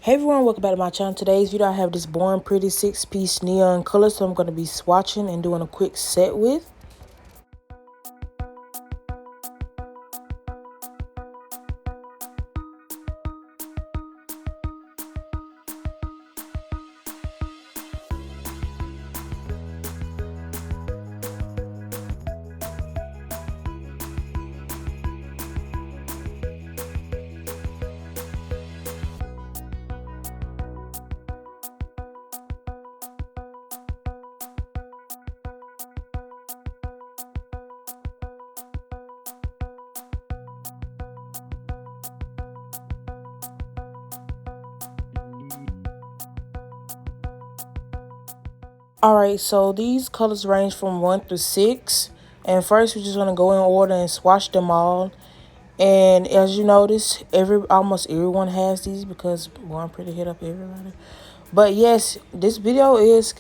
Hey everyone, welcome back to my channel. Today's video, I have this Born Pretty 6-piece neon color, so I'm going to be swatching and doing a quick set with. Alright, so these colors range from 1 through 6. And first, we're just going to go in order and swatch them all. And as you notice, almost everyone has these because Born Pretty hit up everybody. But yes, this video is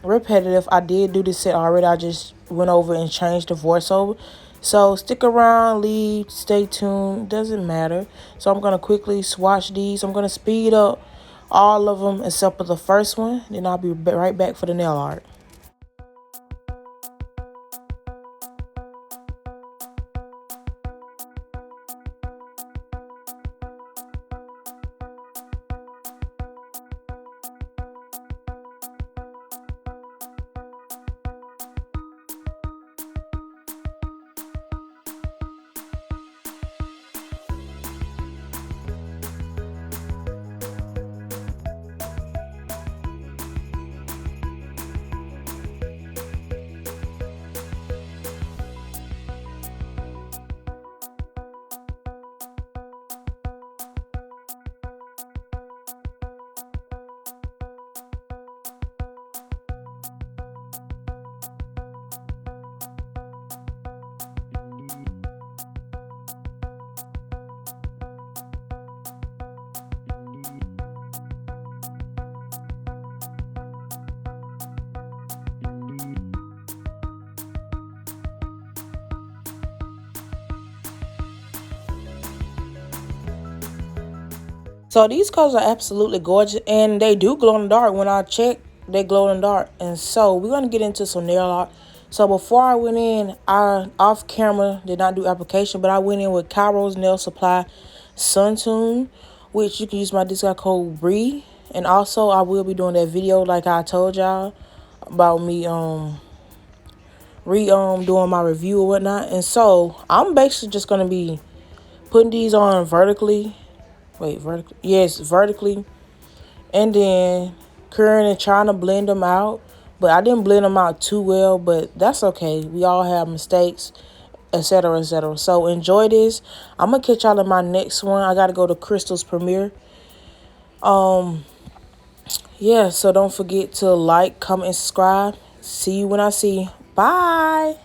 repetitive. I did do this set already. I just went over and changed the voiceover. So stick around, stay tuned. Doesn't matter. So I'm going to quickly swatch these. I'm going to speed up all of them except for the first one. Then I'll be right back for the nail art. So these colors are absolutely gorgeous, and they do glow in the dark. When I check, they glow in the dark. And so we're going to get into some nail art. So before I went in, I off camera did not do application, but I went in with Kairosenailsupplyco, which you can use my discount code BRI. And also I will be doing that video like I told y'all about me doing my review or whatnot. And so I'm basically just going to be putting these on vertically. Vertically. Yes, vertically. And then curling and trying to blend them out. But I didn't blend them out too well, but that's okay. We all have mistakes, etc., etc. So enjoy this. I'm going to catch y'all in my next one. I got to go to Crystal's premiere. Yeah, so don't forget to like, comment, and subscribe. See you when I see you. Bye.